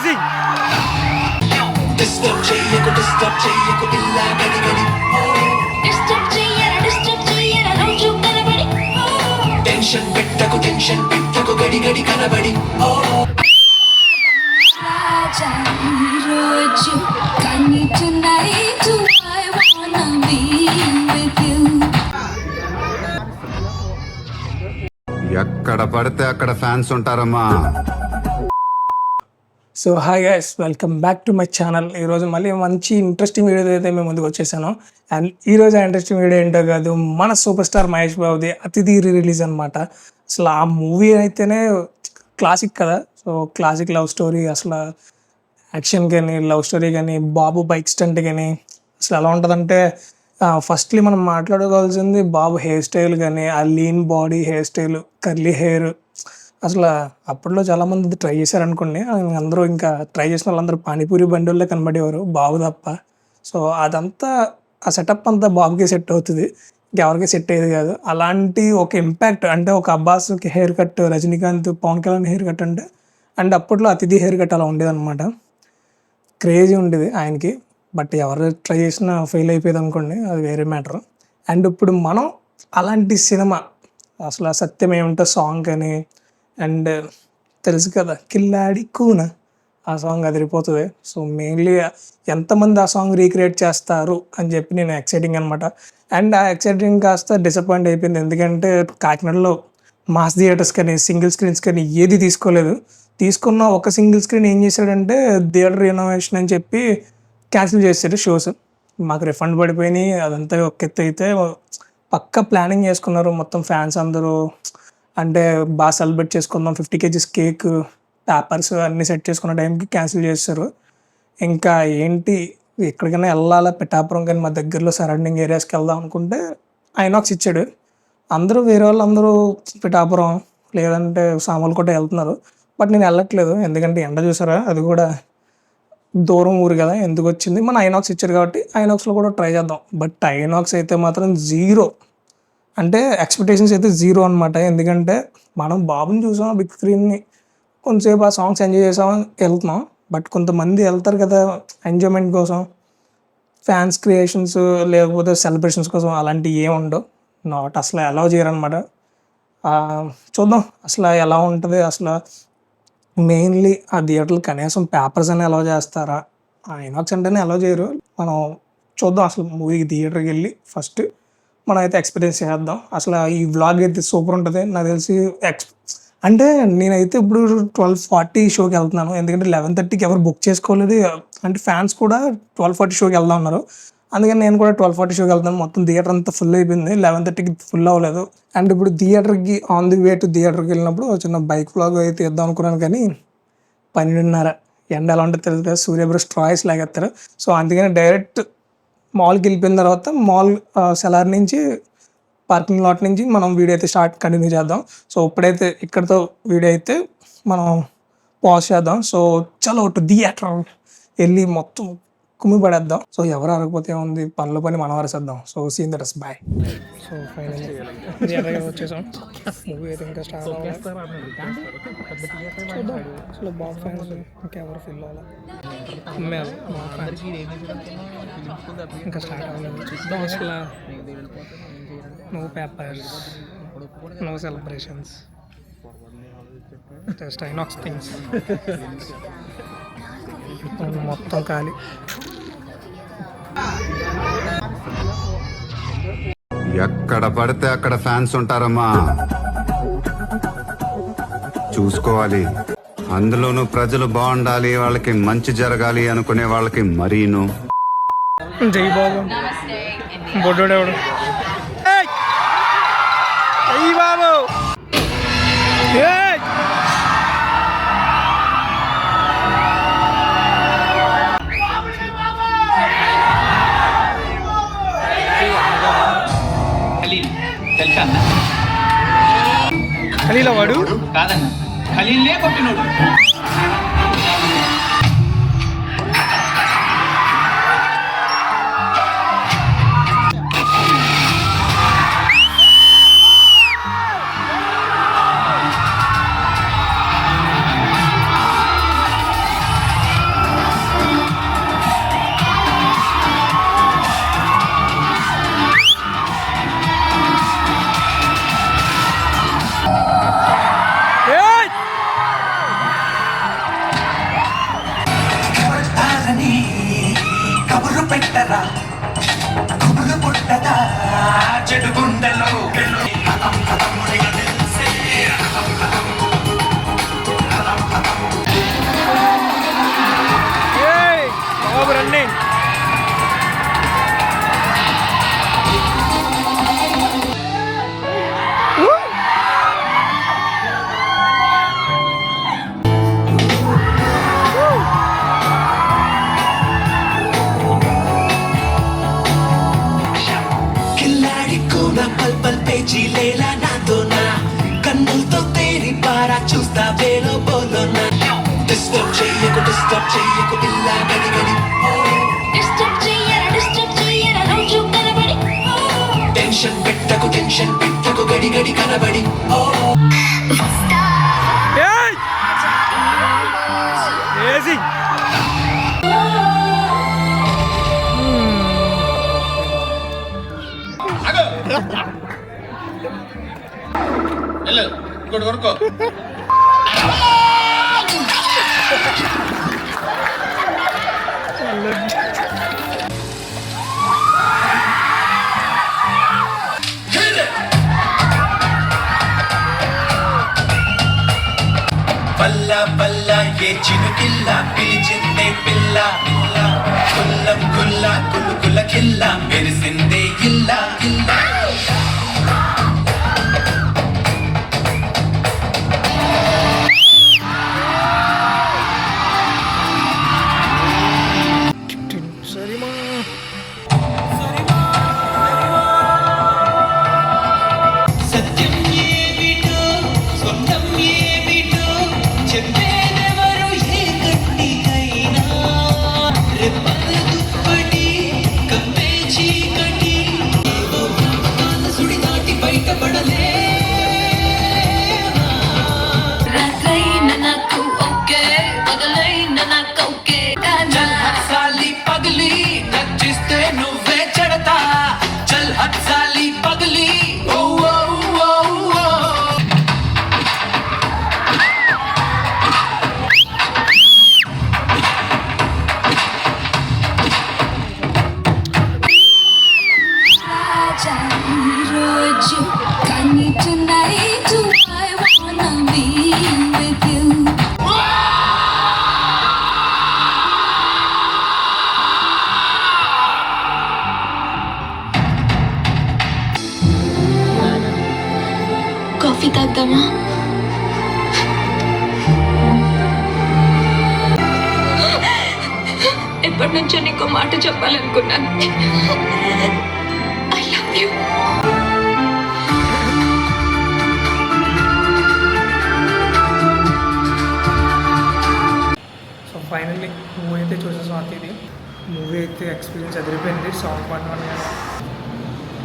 crazy. Disturb చెయ్యకు పిల్ల గడి గడి డిస్టర్బ్ చెయ్యరా రోజు కనబడి టెన్షన్ పెట్టకు గడి గడి కనబడి రాజా రోజు కానీ tonight I wanna be with you. ఎక్కడ పడితే అక్కడ ఫ్యాన్స్ ఉంటారమ్మా. So hi guys, welcome back to my channel. ఈరోజు మళ్ళీ మంచి ఇంట్రెస్టింగ్ వీడియో అయితే మేము ముందుకు వచ్చేసాను. అండ్ ఈరోజు ఆ ఇంట్రెస్టింగ్ వీడియో ఏంటో కాదు, మన సూపర్ స్టార్ మహేష్ బాబుది అతిథి రిలీజ్ అనమాట. అసలు ఆ మూవీ అయితేనే క్లాసిక్ కదా. సో క్లాసిక్ లవ్ స్టోరీ, అసలు యాక్షన్ కానీ లవ్ స్టోరీ కానీ బాబు బైక్ స్టంట్ కానీ అసలు ఎలా ఉంటుందంటే, ఫస్ట్లీ మనం మాట్లాడుకోవాల్సింది బాబు హెయిర్ స్టైల్ కానీ, ఆ lean body hair style, curly hair. అసలు అప్పట్లో చాలామంది ట్రై చేశారనుకోండి. అందరూ ఇంకా ట్రై చేసిన వాళ్ళందరూ పానీపూరి బండిల్లో కనబడేవారు, బాబు తప్ప. సో అదంతా ఆ సెటప్ అంతా బాబుకి సెట్ అవుతుంది, ఇంకెవరికి సెట్ అయ్యేది కాదు. అలాంటి ఒక ఇంపాక్ట్ అంటే ఒక అబ్బాస్కి hair cut, Rajinikanth Pawan Kalyan hair cut అంటే, అండ్ అప్పట్లో అతిథి హెయిర్ కట్ అలా ఉండేది అనమాట. క్రేజీ ఉండేది ఆయనకి. బట్ ఎవరు ట్రై చేసినా ఫెయిల్ అయిపోయేది అనుకోండి, అది వేరే మ్యాటర్. అండ్ ఇప్పుడు మనం అలాంటి సినిమా, అసలు సత్యం ఏమిటో సాంగ్ కానీ, అండ్ తెలుసు కదా కిల్లాడి కూన, ఆ సాంగ్ అదిరిపోతుంది. సో మెయిన్లీ ఎంతమంది ఆ సాంగ్ రీక్రియేట్ చేస్తారు అని చెప్పి నేను ఎక్సైటింగ్ అనమాట. అండ్ ఆ ఎక్సైటింగ్ కాస్త డిసప్పాయింట్ అయిపోయింది. ఎందుకంటే కాకినాడలో మాస్ థియేటర్స్ కానీ సింగిల్ స్క్రీన్స్ కానీ ఏది తీసుకోలేదు. తీసుకున్న ఒక సింగిల్ స్క్రీన్ ఏం చేశాడంటే థియేటర్ రినోవేషన్ అని చెప్పి క్యాన్సిల్ చేశాడు షోస్. మాకు రిఫండ్ పడిపోయినాయి. అదంతా ఒక ఎత్తు అయితే పక్కా ప్లానింగ్ చేసుకున్నారు మొత్తం ఫ్యాన్స్ అందరూ. అంటే బాగా సెలబ్రేట్ చేసుకుందాం, 50 kgs కేక్, పేపర్స్ అన్నీ సెట్ చేసుకున్న టైంకి క్యాన్సిల్ చేస్తారు. ఇంకా ఏంటి ఎక్కడికైనా వెళ్ళాలా, పిఠాపురం కానీ మా దగ్గరలో సరౌండింగ్ ఏరియాస్కి వెళ్దాం అనుకుంటే ఐనాక్స్ ఇచ్చాడు. అందరూ వేరే వాళ్ళందరూ పిఠాపురం లేదంటే సామర్లకోట వెళ్తున్నారు. బట్ నేను వెళ్ళట్లేదు, ఎందుకంటే ఎండ చూసారా, అది కూడా దూరం ఊరు కదా, ఎందుకు వచ్చింది. మన ఐనాక్స్ ఇచ్చారు కాబట్టి ఐనాక్స్లో కూడా ట్రై చేద్దాం. బట్ ఐనాక్స్ అయితే మాత్రం జీరో, అంటే ఎక్స్పెక్టేషన్స్ అయితే జీరో అనమాట. ఎందుకంటే మనం బాబుని చూసాం బిగ్ స్క్రీన్ని, కొంతసేపు ఆ సాంగ్స్ ఎంజాయ్ చేసామని వెళ్తున్నాం. బట్ కొంతమంది వెళ్తారు కదా ఎంజాయ్మెంట్ కోసం, ఫ్యాన్స్ క్రియేషన్స్ లేకపోతే సెలబ్రేషన్స్ కోసం, అలాంటివి ఏమి ఉండవు. నాట్ అసలు అలౌ చేయరనమాట. చూద్దాం అసలు ఎలా ఉంటుంది. అసలు మెయిన్లీ ఆ థియేటర్లు కనీసం పేపర్స్ అని అలౌ చేస్తారా, ఐనాక్స్ అంటేనే అలౌ చేయరు. మనం చూద్దాం అసలు మూవీకి థియేటర్కి వెళ్ళి ఫస్ట్ మనం అయితే ఎక్స్పీరియన్స్ చేద్దాం. అసలు ఈ వ్లాగ్ అయితే సూపర్ ఉంటుంది నాకు తెలిసి. అంటే నేనైతే ఇప్పుడు 12:40 షోకి వెళ్తున్నాను, ఎందుకంటే 11:30కి ఎవరు బుక్ చేసుకోలేదు. అంటే ఫ్యాన్స్ కూడా 12:40 షోకి వెళ్దాం అన్నారు, అందుకని నేను కూడా 12:40 షోకి వెళ్తాను. మొత్తం థియేటర్ అంతా ఫుల్ అయిపోయింది, 11:30కి ఫుల్ అవ్వలేదు. అండ్ ఇప్పుడు థియేటర్కి ఆన్ ది వే టు థియేటర్కి వెళ్ళినప్పుడు చిన్న బైక్ వ్లాగ్ అయితే ఇద్దాం అనుకున్నాను, కానీ 12:30 ఎండ ఎలా ఉంటుంది తెలుసు కదా, సూర్యబ్రష్ ట్రాయిస్ లాగేస్తారు. సో అందుకని డైరెక్ట్ మాల్కి వెళ్ళిపోయిన తర్వాత మాల్ సెలార్ నుంచి పార్కింగ్ లాట్ నుంచి మనం వీడియో అయితే కంటిన్యూ చేద్దాం. సో ఇప్పుడైతే ఇక్కడతో వీడియో అయితే మనం పాజ్ చేద్దాం. సో చలో టు థియేటర్ వెళ్ళి మొత్తం కుమ్మి పడేద్దాం. సో ఎవరు అరగపోతే ఉంది, పనుల పని మనం అరసేద్దాం. So scene that is bye. So finally థియేటర్కి వచ్చేసాం. మూవీ అయితే ఇంకా స్టార్ట్ అవ్వాలి. చూద్దాం అసలు బాబు ఫ్యాన్స్ ఇంకెవరు ఫిల్ అవ్వాలి, ఇంకా స్టార్ట్ అవ్వలేదు. చూద్దాం అసలు no papers, no celebrations, just INOX things, మొత్తం ఖాళీ. ఎక్కడ పడితే అక్కడ ఫ్యాన్స్ ఉంటారమ్మా, చూసుకోవాలి. అందులోనూ ప్రజలు బాగుండాలి, వాళ్ళకి మంచి జరగాలి అనుకునే వాళ్ళకి మరీను. జై బాబు బొడ్డోడెవడు, జై బాబు. ఖలీల్ వాడు కాదన్న, ఖలీలే కొట్టినోడు. మారా చూస్తా వేలో బోలో డిస్టర్బ్ చెయ్యకు పిల్ల గడి గడి డిస్టర్బ్ చెయ్యరా రోజు కనబడి టెన్షన్ పెట్టకు గడి గడి కనబడి ఇంకోటి కొనుక్కో బల్ల బల్ల ఏ చినుకిల్ల పిలిచిందే పిల్ల కుల్లం కుల్ల కులుకుల కిల్ల మెరిసిందే ఇల్ల ఇల్ల సత్యం ఏమిటో సొంతం ఏమిటో చెప్పేదెవరు ఏ గట్టికైనా రెప్పల దుప్పటి కప్పే చీకటి ఏదో జ్ఞాపకాల సుడి దాటి బయటపడలే రాత్రైన నాకు ఓకే పగలైన నాకు ఓకే చల్ హత్సాలి పగిలి నచ్చిస్తే నువ్వే చెడతా చల్ హత్సాలి పగిలి ఓ ఓ ఓ ఓ రాజా ఈరోజు కానీ tonight I wanna be with you coffee తాగుదామా ఎప్పటి నుంచో నీకు మాట చెప్పాలనుకున్నాను I love you so finally movie అయితే చూసేసాం అతిథి. మూవీ అయితే ఎక్స్పీరియన్స్ అదిరిపోయింది. సాంగ్ పాడడం కానీ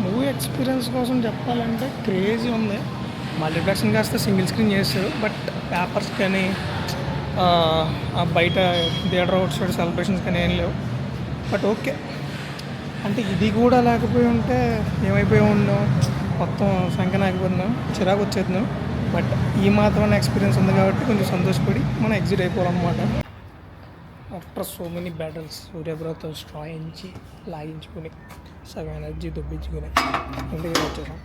మూవీ ఎక్స్పీరియన్స్ కోసం చెప్పాలంటే క్రేజీ ఉంది. మల్టీప్లెక్స్ని కాస్త సింగిల్ స్క్రీన్ చేస్తారు, బట్ పేపర్స్ కానీ బయట థియేటర్ అవుట్ సైడ్ సెలబ్రేషన్స్ కానీ ఏం లేవు. బట్ ఓకే, అంటే ఇది కూడా లేకపోయి ఉంటే ఏమైపోయి ఉన్నాం, మొత్తం సంఖ్య ఆగిపోతున్నాం, చిరాకు వచ్చేస్తున్నాం. బట్ ఈ మాత్రమే ఎక్స్పీరియన్స్ ఉంది కాబట్టి కొంచెం సంతోషపడి మనం ఎగ్జిట్ అయిపోవాలన్నమాట. ఆఫ్టర్ సో మెనీ బ్యాటిల్స్ సూర్యబ్రతో స్ట్రాయించి లాగించుకుని సగం ఎనర్జీ దొబ్బించుకుని ఇంటికి వచ్చేసాం.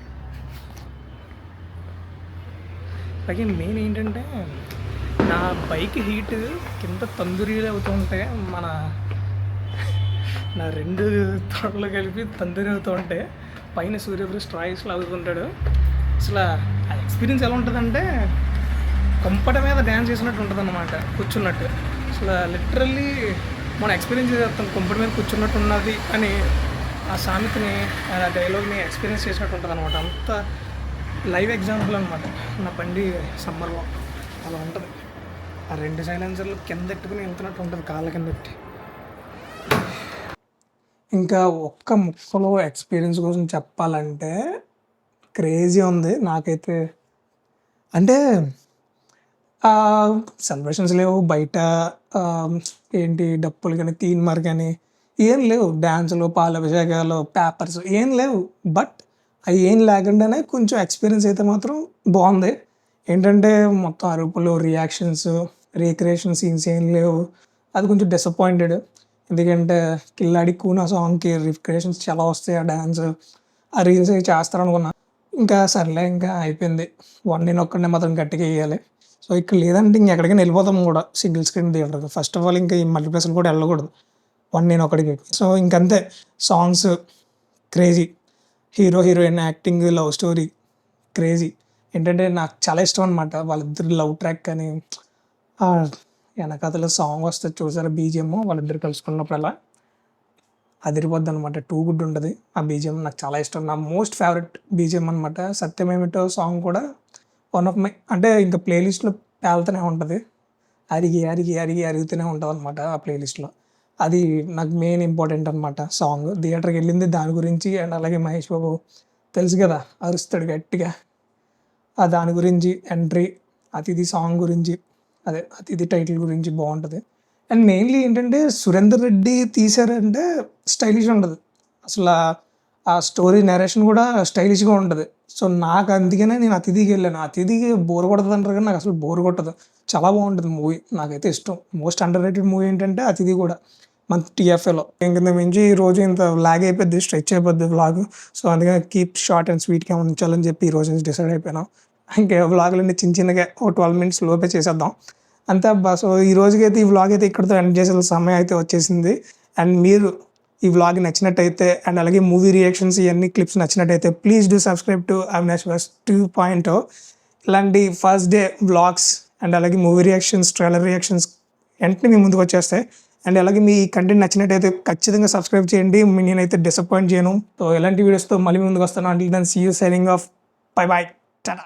అలాగే మెయిన్ ఏంటంటే నా బైక్ హీట్ కింద తందూరీలు అవుతూ ఉంటే నా రెండు తొడలు కలిపి తందూరి అవుతూ ఉంటే పైన సూర్యబ్రో స్ట్రాయిస్లో అవుతుంటాడు. అసలు ఆ ఎక్స్పీరియన్స్ ఎలా ఉంటుందంటే కంపట మీద డ్యాన్స్ చేసినట్టు ఉంటుంది అన్నమాట, కూర్చున్నట్టు. అసలు లిటరల్లీ మనం ఎక్స్పీరియన్స్ చేస్తాం, కంపటి మీద కూర్చున్నట్టు ఉన్నది అని ఆ సామెతని ఆ డైలాగ్ని ఎక్స్పీరియన్స్ చేసినట్టు ఉంటుంది అనమాట. అంత లైవ్ ఎగ్జాంపుల్ అనమాట నా బండి సమ్మర్లో అలా ఉంటుంది. ఆ రెండు సైలెన్సర్లు కింద ఎట్టుకుని వెళ్తున్నట్టు ఉంటుంది, కాళ్ళ కింద ఎట్టి. ఇంకా ఒక్క ముక్కలో ఎక్స్పీరియన్స్ కోసం చెప్పాలంటే క్రేజీ ఉంది నాకైతే. అంటే సెలబ్రేషన్స్ లేవు బయట, ఏంటి డప్పులు కానీ తీన్మార్ కానీ ఏం లేవు, డ్యాన్సులు పాలాభిషేకాలు పేపర్స్ ఏం లేవు. బట్ అవి ఏం లేకుండానే కొంచెం ఎక్స్పీరియన్స్ అయితే మాత్రం బాగుంది. ఏంటంటే మొత్తం అరుపులు, రియాక్షన్స్, రీక్రియేషన్ సీన్స్ ఏం లేవు. అది కొంచెం డిసప్పాయింటెడ్. ఎందుకంటే కిల్లాడి కూనా సాంగ్కి రీక్రియేషన్స్ చాలా వస్తాయి, ఆ డ్యాన్స్ ఆ రీల్స్ అవి చేస్తారనుకున్నా. ఇంకా సర్లే ఇంకా అయిపోయింది, నేను ఒక్కడినే మాత్రం గట్టిగా వేయాలి. సో ఇక్కడ లేదంటే ఇంకెక్కడికైనా వెళ్ళిపోతాం కూడా single screen theatre. First of all ఇంకా ఈ మల్టీప్లెక్స్లు కూడా వెళ్ళకూడదు, నేను ఒకడికి. సో ఇంకంతే, songs crazy, hero heroine acting, love story crazy. ఏంటంటే నాకు చాలా ఇష్టం అనమాట వాళ్ళిద్దరు లవ్ ట్రాక్. కానీ వెనకాతల సాంగ్ వస్తుంది చూసారా, బీజిఎం వాళ్ళిద్దరు కలుసుకున్నప్పుడు అలా అదిరిపోద్ది అనమాట. టూ గుడ్ ఉంటుంది ఆ బీజిఎం, నాకు చాలా ఇష్టం. నా మోస్ట్ ఫేవరెట్ బీజిఎం అనమాట. సత్యమేమిటో సాంగ్ కూడా వన్ ఆఫ్ మై అంటే ఇంకా ప్లేలిస్ట్లో పేలుతూనే ఉంటుంది, అరుగుతూనే ఉంటుంది అనమాట ఆ ప్లేలిస్ట్లో. అది నాకు మెయిన్ ఇంపార్టెంట్ అనమాట సాంగ్. థియేటర్కి వెళ్ళింది దాని గురించి. అండ్ అలాగే మహేష్ బాబు తెలుసు కదా, అరుస్తాడు గట్టిగా, దాని గురించి ఎంట్రీ, అతిథి సాంగ్ గురించి, అదే అతిథి టైటిల్ గురించి బాగుంటుంది. అండ్ మెయిన్లీ ఏంటంటే సురేందర్ రెడ్డి తీశారంటే స్టైలిష్ ఉంటుంది అసలు. ఆ స్టోరీ నరేషన్ కూడా స్టైలిష్గా ఉంటుంది. సో నాకు అందుకనే నేను అతిథికి వెళ్ళాను. అతిథికి బోర్ కొడుతుంది అంటారు కానీ నాకు అసలు బోర్ కొట్టదు, చాలా బాగుంటుంది మూవీ, నాకైతే ఇష్టం. మోస్ట్ అండర్ రేటెడ్ మూవీ ఏంటంటే అతిథి కూడా మన టీఎఫ్ఏలో. ఇంక మించి ఈ రోజు ఇంత లాగ్ అయిపోద్ది, స్ట్రెచ్ అయిపోద్ది వ్లాగ్. సో అందుకని కీప్ షార్ట్ అండ్ స్వీట్గా ఉంచాలని చెప్పి ఈ రోజు డిసైడ్ అయిపోయినాం. ఇంకా వ్లాగులన్నీ చిన్నగా 12 minutes లోపే చేసేద్దాం అంతే అబ్బా. సో ఈ రోజుకైతే ఈ వ్లాగ్ అయితే ఇక్కడితో ఎండ్ చేసే సమయం అయితే వచ్చేసింది. అండ్ మీరు ఈ వ్లాగ్ నచ్చినట్టయితే అండ్ అలాగే మూవీ రియాక్షన్స్ ఇవన్నీ క్లిప్స్ నచ్చినట్టయితే please do subscribe to Avinash bus 2.0. ఇలాంటి ఫస్ట్ డే వ్లాగ్స్ అండ్ అలాగే మూవీ రియాక్షన్స్, ట్రైలర్ రియాక్షన్స్ వెంటనే మీ ముందుకు వచ్చేస్తాయి. అండ్ అలాగే మీ కంటెంట్ నచ్చినట్టయితే ఖచ్చితంగా సబ్స్క్రైబ్ చేయండి, నేనైతే డిసప్పాయింట్ చేయను. సో ఇలాంటి వీడియోస్తో మళ్ళీ ముందుకు వస్తాను. Until then see you, signing off, bye bye, Tata.